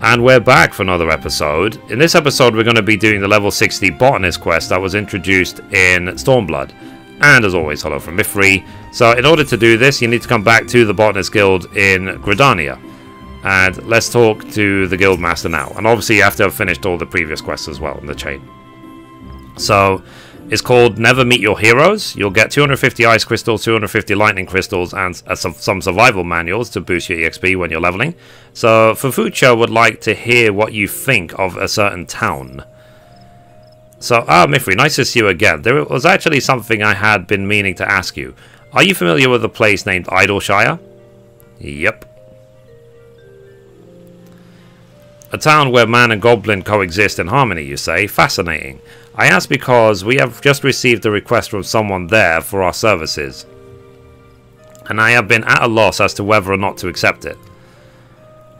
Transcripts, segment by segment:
And we're back for another episode. In this episode we're going to be doing the level 60 Botanist quest that was introduced in Stormblood. And as always, hello from Mithrie. So in order to do this you need to come back to the Botanist Guild in Gridania. And let's talk to the guild master now. And obviously you have to have finished all the previous quests as well in the chain. So it's called Never Meet Your Heroes. You'll get 250 ice crystals, 250 lightning crystals, and some survival manuals to boost your EXP when you're leveling. So Fufucha would like to hear what you think of a certain town. So, Mithrie, nice to see you again. There was actually something I had been meaning to ask you. Are you familiar with a place named Idleshire? Yep. A town where man and goblin coexist in harmony, you say? Fascinating. I ask because we have just received a request from someone there for our services, and I have been at a loss as to whether or not to accept it.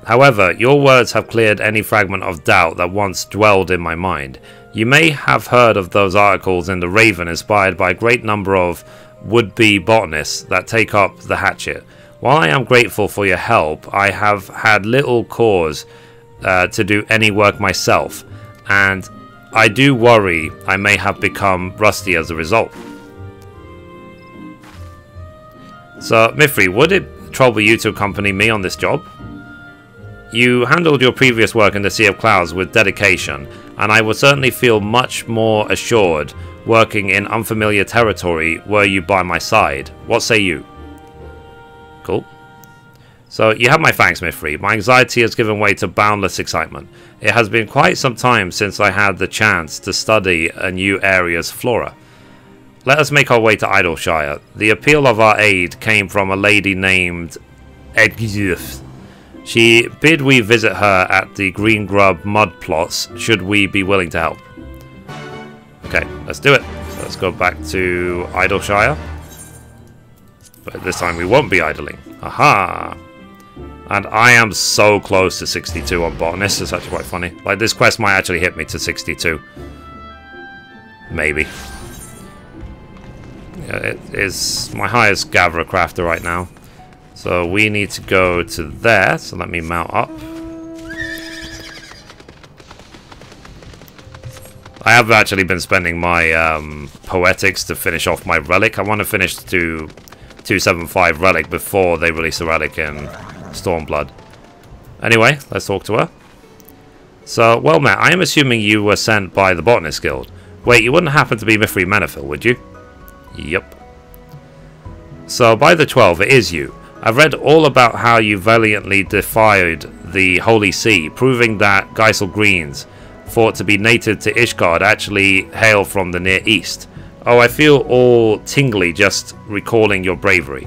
However, your words have cleared any fragment of doubt that once dwelled in my mind. You may have heard of those articles in the Raven inspired by a great number of would-be botanists that take up the hatchet. While I am grateful for your help, I have had little cause to do any work myself, and I do worry I may have become rusty as a result. So, Mithrie, would it trouble you to accompany me on this job? You handled your previous work in the Sea of Clouds with dedication, and I would certainly feel much more assured working in unfamiliar territory were you by my side. What say you? Cool. So, you have my thanks, Mithrie. My anxiety has given way to boundless excitement. It has been quite some time since I had the chance to study a new area's flora. Let us make our way to Idleshire. The appeal of our aid came from a lady named Edgith. She bid we visit her at the Green Grub mud plots, should we be willing to help. Okay, let's do it. So let's go back to Idleshire. But this time we won't be idling. Aha! And I am so close to 62 on Botanist. It's actually quite funny. Like, this quest might actually hit me to 62. Maybe. Yeah, it is my highest gatherer crafter right now. So we need to go to there. So let me mount up. I have actually been spending my poetics to finish off my relic. I want to finish to 275 relic before they release the relic in Stormblood. Anyway, let's talk to her. So, well met, I am assuming you were sent by the Botanist Guild. Wait, you wouldn't happen to be Mithrie Menethil, would you? Yep. So, by the 12, it is you. I've read all about how you valiantly defied the Holy See, proving that Geisel Greens, thought to be native to Ishgard, actually hail from the Near East. Oh, I feel all tingly just recalling your bravery.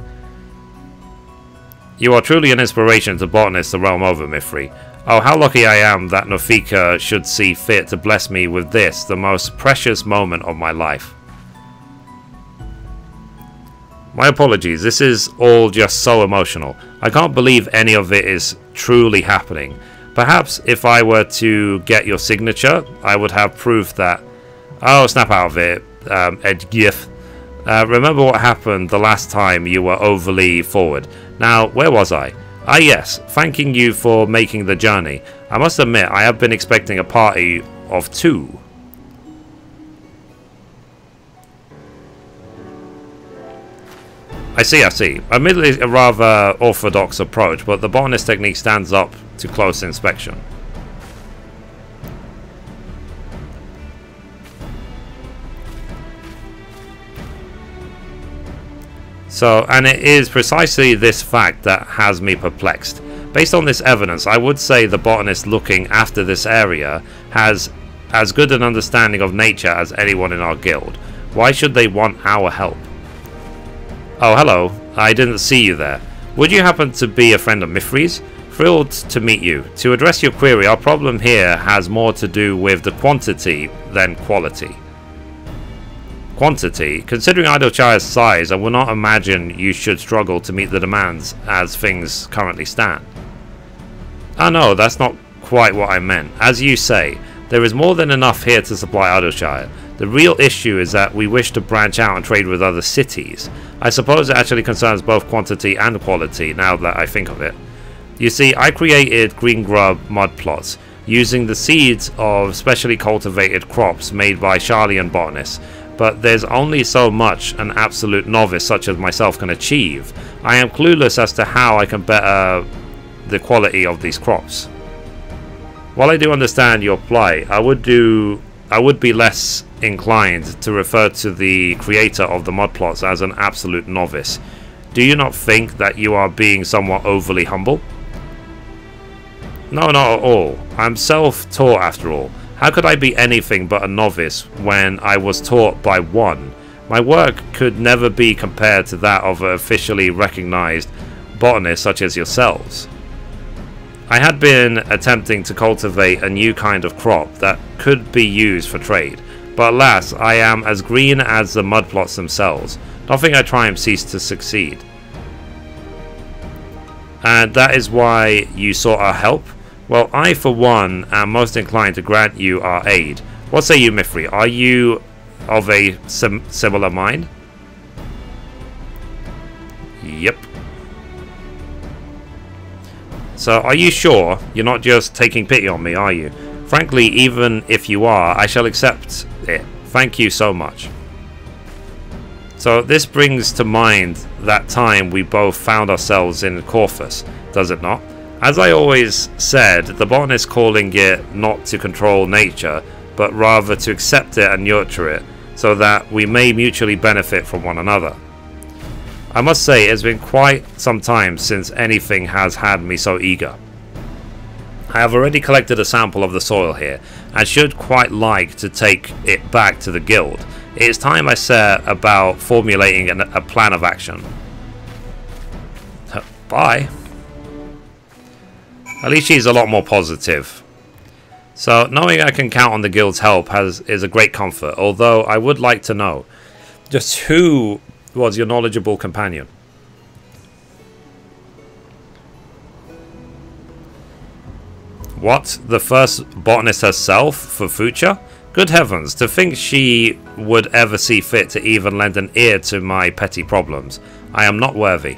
You are truly an inspiration to botanists the realm over, Mithrie. Oh, how lucky I am that Nofika should see fit to bless me with this, the most precious moment of my life. My apologies, this is all just so emotional. I can't believe any of it is truly happening. Perhaps if I were to get your signature, I would have proof that... Oh, snap out of it, Edgith. Remember what happened the last time you were overly forward. Now, where was I? Ah yes, thanking you for making the journey. I must admit, I have been expecting a party of 2. I see. Admittedly a rather orthodox approach, but the botanist technique stands up to close inspection. So, and it is precisely this fact that has me perplexed. Based on this evidence, I would say the botanist looking after this area has as good an understanding of nature as anyone in our guild. Why should they want our help? Oh, hello. I didn't see you there. Would you happen to be a friend of Mithrie's? Thrilled to meet you. To address your query, our problem here has more to do with the quantity than quality. Quantity? Considering Idleshire's size, I will not imagine you should struggle to meet the demands as things currently stand. Oh no, that's not quite what I meant. As you say, there is more than enough here to supply Idleshire. The real issue is that we wish to branch out and trade with other cities. I suppose it actually concerns both quantity and quality, now that I think of it. You see, I created green grub mud plots using the seeds of specially cultivated crops made by Charlie and Botanist, but there's only so much an absolute novice such as myself can achieve. I am clueless as to how I can better the quality of these crops. While I do understand your plight, I would be less inclined to refer to the creator of the mud plots as an absolute novice. Do you not think that you are being somewhat overly humble? No, not at all. I'm self-taught after all. How could I be anything but a novice when I was taught by one? My work could never be compared to that of an officially recognized botanist such as yourselves. I had been attempting to cultivate a new kind of crop that could be used for trade, but alas, I am as green as the mud plots themselves. Nothing I try and cease to succeed. And that is why you sought our help? Well, I for one am most inclined to grant you our aid. What say you, Mithrie? Are you of a similar mind? Yep. So, are you sure you're not just taking pity on me, are you? Frankly, even if you are, I shall accept it. Thank you so much. So, this brings to mind that time we both found ourselves in Corfus, does it not? As I always said, the botanist calling it not to control nature, but rather to accept it and nurture it, so that we may mutually benefit from one another. I must say, it's been quite some time since anything has had me so eager. I have already collected a sample of the soil here, and should quite like to take it back to the guild. It is time I set about formulating a plan of action. Bye. At least she's a lot more positive. So, knowing I can count on the guild's help is a great comfort, although I would like to know just who was your knowledgeable companion. What? The first botanist herself for future? Good heavens, to think she would ever see fit to even lend an ear to my petty problems. I am not worthy.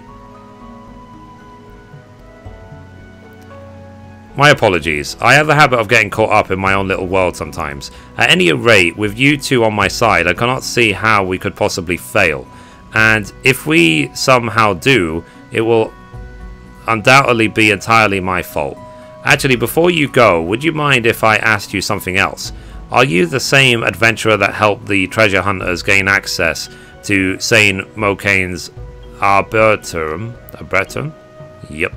My apologies. I have a habit of getting caught up in my own little world sometimes. At any rate, with you two on my side, I cannot see how we could possibly fail. And if we somehow do, it will undoubtedly be entirely my fault. Actually, before you go, would you mind if I asked you something else? Are you the same adventurer that helped the treasure hunters gain access to Saint Mocane's Arboretum? Yep.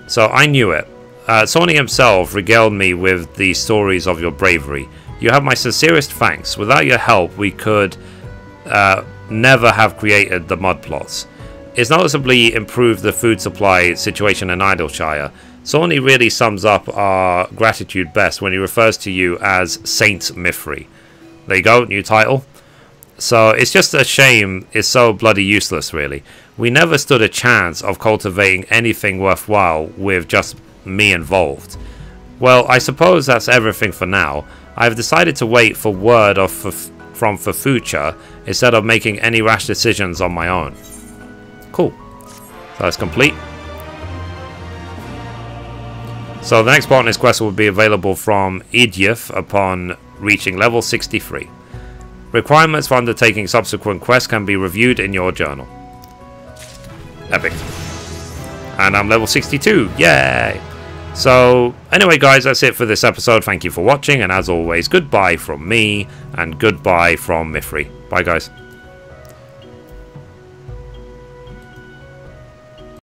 So I knew it. Sony himself regaled me with the stories of your bravery. You have my sincerest thanks. Without your help, we could never have created the mud plots. It's noticeably improved the food supply situation in Idleshire. Sony really sums up our gratitude best when he refers to you as Saint Mithrie. There you go, new title. So it's just a shame it's so bloody useless, really. We never stood a chance of cultivating anything worthwhile with just me involved. Well, I suppose that's everything for now. I've decided to wait for word from future instead of making any rash decisions on my own. Cool. So that's complete. So the next botanist quest will be available from Idioth upon reaching level 63. Requirements for undertaking subsequent quests can be reviewed in your journal. Epic. And I'm level 62. Yay! So, anyway guys, that's it for this episode. Thank you for watching, and as always, goodbye from me, and goodbye from Mithrie. Bye guys.